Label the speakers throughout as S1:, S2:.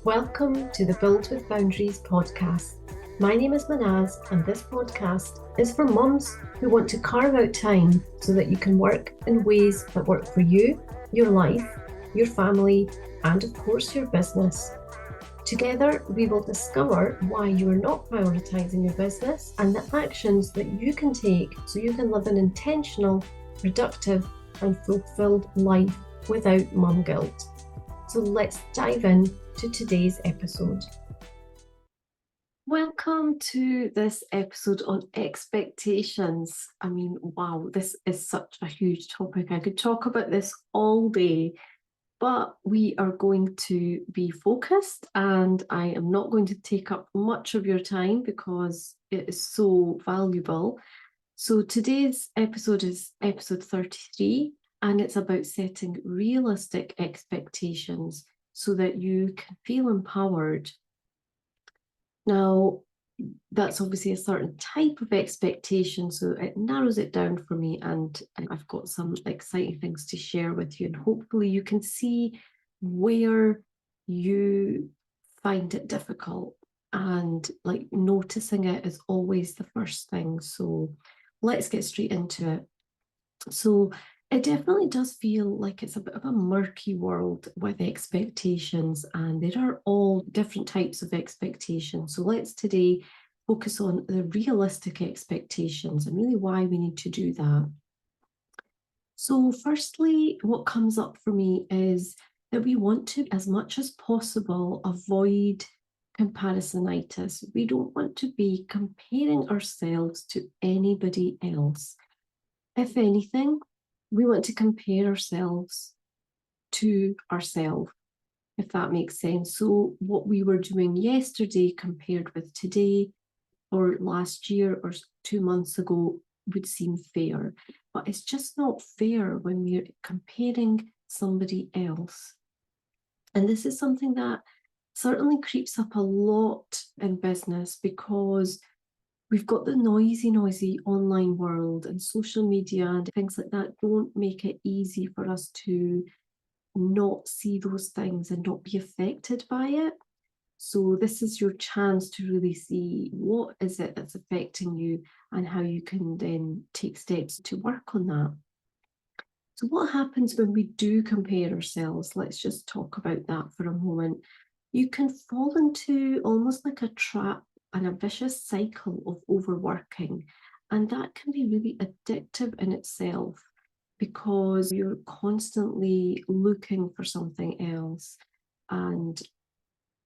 S1: Welcome to the Build with Boundaries podcast. My name is Mahnaz, and this podcast is for mums who want to carve out time so that you can work in ways that work for you, your life, your family, and of course your business. Together, we will discover why you are not prioritizing your business and the actions that you can take so you can live an intentional, productive, and fulfilled life without mum guilt. So let's dive in to today's episode. Welcome to this episode on expectations. I mean, wow, this is such a huge topic. I could talk about this all day, but we are going to be focused, and I am not going to take up much of your time because it is so valuable. So today's episode is episode 33, and it's about setting realistic expectations so that you can feel empowered. Now, that's obviously a certain type of expectation, so it narrows it down for me, and I've got some exciting things to share with you, and hopefully you can see where you find it difficult, and like noticing it is always the first thing. So let's get straight into it. So it definitely does feel like it's a bit of a murky world with expectations, and there are all different types of expectations. So let's today focus on the realistic expectations and really why we need to do that. So firstly, what comes up for me is that we want to, as much as possible, avoid comparisonitis. We don't want to be comparing ourselves to anybody else. If anything, we want to compare ourselves to ourselves, if that makes sense. So what we were doing yesterday compared with today or last year or 2 months ago would seem fair, but it's just not fair when we're comparing somebody else. And this is something that certainly creeps up a lot in business because we've got the noisy online world, and social media and things like that don't make it easy for us to not see those things and not be affected by it. So this is your chance to really see what is it that's affecting you and how you can then take steps to work on that. So what happens when we do compare ourselves? Let's just talk about that for a moment. You can fall into almost like a trap and a vicious cycle of overworking. And that can be really addictive in itself because you're constantly looking for something else. And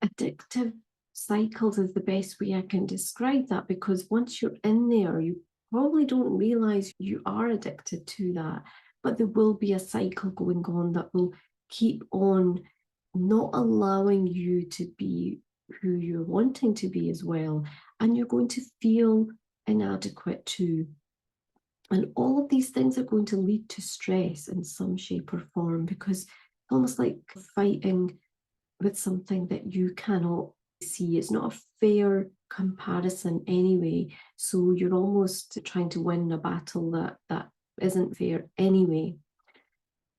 S1: addictive cycles is the best way I can describe that, because once you're in there, you probably don't realize you are addicted to that. But there will be a cycle going on that will keep on not allowing you to be who you're wanting to be as well. And you're going to feel inadequate too. And all of these things are going to lead to stress in some shape or form, because it's almost like fighting with something that you cannot see. It's not a fair comparison anyway. So you're almost trying to win a battle that isn't fair anyway.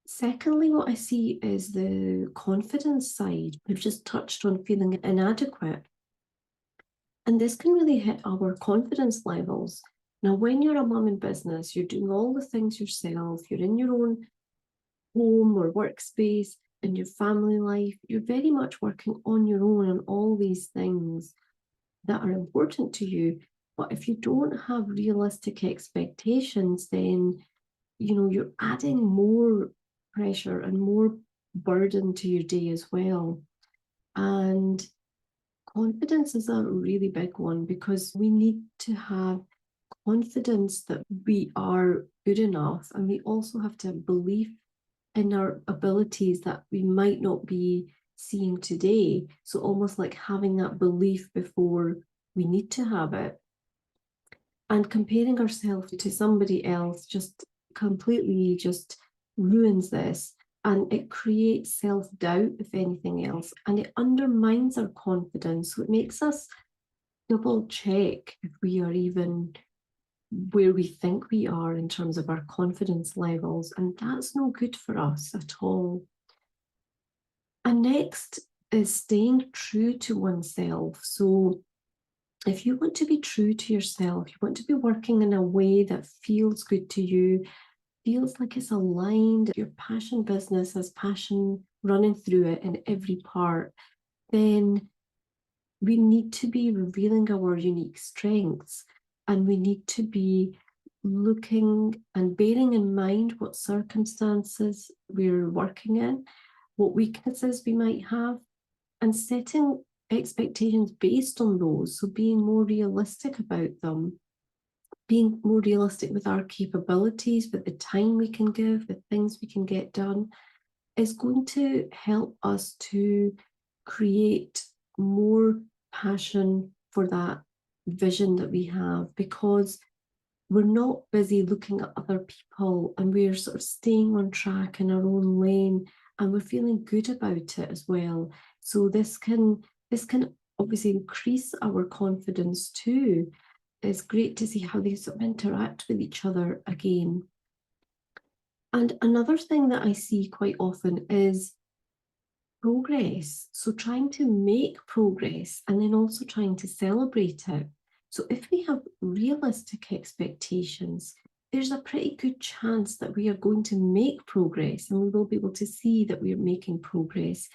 S1: Secondly, what I see is the confidence side. We've just touched on feeling inadequate. And this can really hit our confidence levels. Now, when you're a mum in business, you're doing all the things yourself, you're in your own home or workspace, in your family life, you're very much working on your own on all these things that are important to you. But if you don't have realistic expectations, then you're adding more pressure and more burden to your day as well. And confidence is a really big one, because we need to have confidence that we are good enough, and we also have to have belief in our abilities that we might not be seeing today. So almost like having that belief before we need to have it. And comparing ourselves to somebody else just completely just ruins this, and it creates self-doubt, if anything else, and it undermines our confidence. So it makes us double check if we are even where we think we are in terms of our confidence levels, and that's no good for us at all. And next is staying true to oneself. So if you want to be true to yourself, you want to be working in a way that feels good to you, feels like it's aligned, your passion business has passion running through it in every part, then we need to be revealing our unique strengths, and we need to be looking and bearing in mind what circumstances we're working in, what weaknesses we might have, and setting expectations based on those. So being more realistic about them, being more realistic with our capabilities, with the time we can give, the things we can get done, is going to help us to create more passion for that vision that we have, because we're not busy looking at other people and we're sort of staying on track in our own lane, and we're feeling good about it as well. So this can obviously increase our confidence too. It's great to see how they sort of interact with each other again. And another thing that I see quite often is progress. So trying to make progress and then also trying to celebrate it. So if we have realistic expectations, there's a pretty good chance that we are going to make progress, and we will be able to see that we are making progress.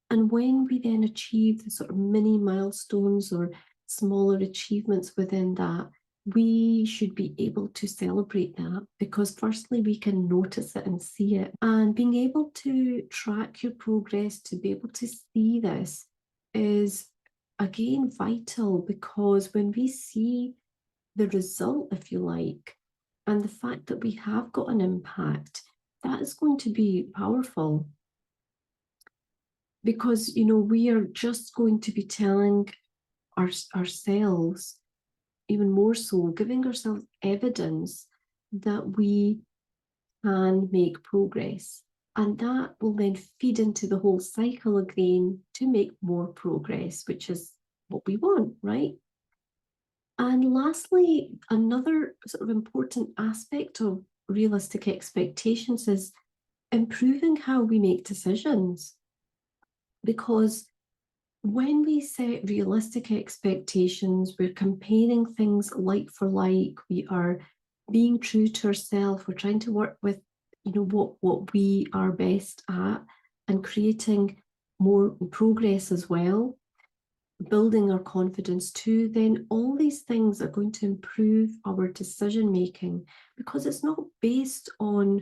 S1: And when we then achieve the sort of mini milestones or smaller achievements within that, we should be able to celebrate that, because firstly, we can notice it and see it. And being able to track your progress, to be able to see this, is again vital, because when we see the result, if you like, and the fact that we have got an impact, that is going to be powerful. Because, we are just going to be telling ourselves, even more so, giving ourselves evidence that we can make progress. And that will then feed into the whole cycle again to make more progress, which is what we want, right? And lastly, another sort of important aspect of realistic expectations is improving how we make decisions. Because when we set realistic expectations, we're comparing things like for like, we are being true to ourselves, we're trying to work with, what we are best at, and creating more progress as well, building our confidence too, then all these things are going to improve our decision making, because it's not based on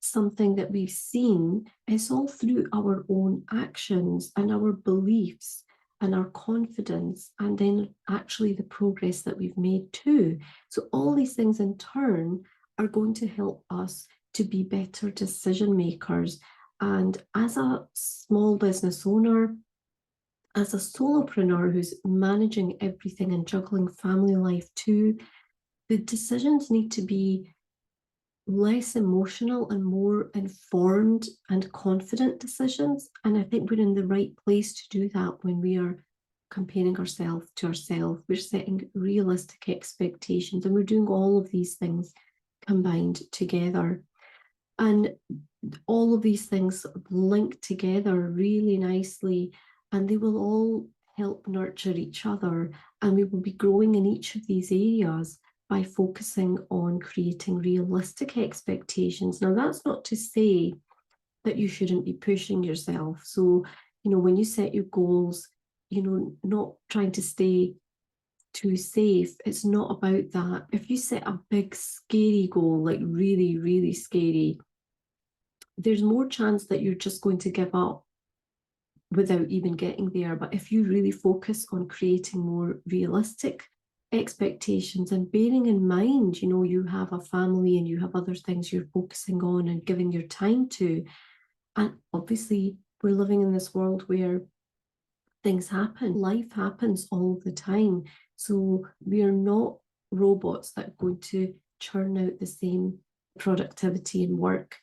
S1: something that we've seen. It's all through our own actions and our beliefs and our confidence, and then actually the progress that we've made too. So all these things in turn are going to help us to be better decision makers. And as a small business owner, as a solopreneur who's managing everything and juggling family life too, the decisions need to be less emotional and more informed and confident decisions. And I think we're in the right place to do that when we are comparing ourselves to ourselves. We're setting realistic expectations, and we're doing all of these things combined together. And all of these things link together really nicely, and they will all help nurture each other. And we will be growing in each of these areas by focusing on creating realistic expectations. Now, that's not to say that you shouldn't be pushing yourself. So, when you set your goals, not trying to stay too safe. It's not about that. If you set a big, scary goal, like really, really scary, there's more chance that you're just going to give up without even getting there. But if you really focus on creating more realistic expectations, and bearing in mind, you have a family and you have other things you're focusing on and giving your time to. And obviously, we're living in this world where things happen, life happens all the time. So we are not robots that are going to churn out the same productivity and work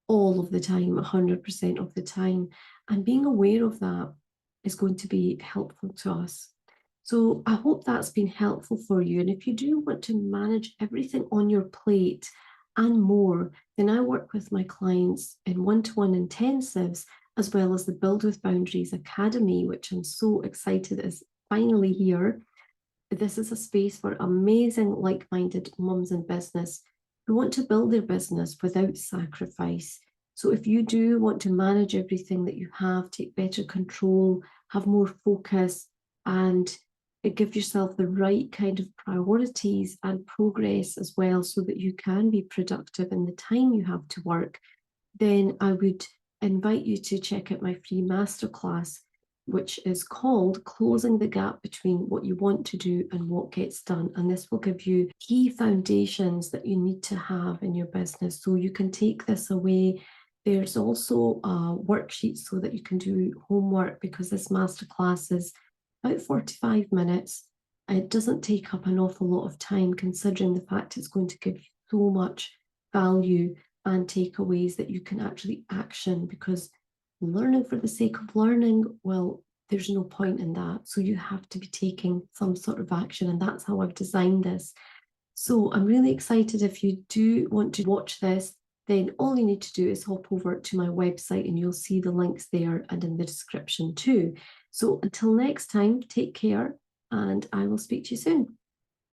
S1: all of the time, 100% of the time. And being aware of that is going to be helpful to us. So I hope that's been helpful for you. And if you do want to manage everything on your plate and more, then I work with my clients in one-to-one intensives, as well as the Build with Boundaries Academy, which I'm so excited is finally here. This is a space for amazing like-minded mums in business who want to build their business without sacrifice. So if you do want to manage everything that you have, take better control, have more focus, and give yourself the right kind of priorities and progress as well, so that you can be productive in the time you have to work, then I would invite you to check out my free masterclass, which is called Closing the Gap Between What You Want to Do and What Gets Done. And this will give you key foundations that you need to have in your business. So you can take this away. There's also worksheets so that you can do homework, because this masterclass is about 45 minutes. It doesn't take up an awful lot of time, considering the fact it's going to give you so much value and takeaways that you can actually action, because learning for the sake of learning, well, there's no point in that. So you have to be taking some sort of action, and that's how I've designed this. So I'm really excited. If you do want to watch this, then all you need to do is hop over to my website and you'll see the links there and in the description too. So until next time, take care, and I will speak to you soon.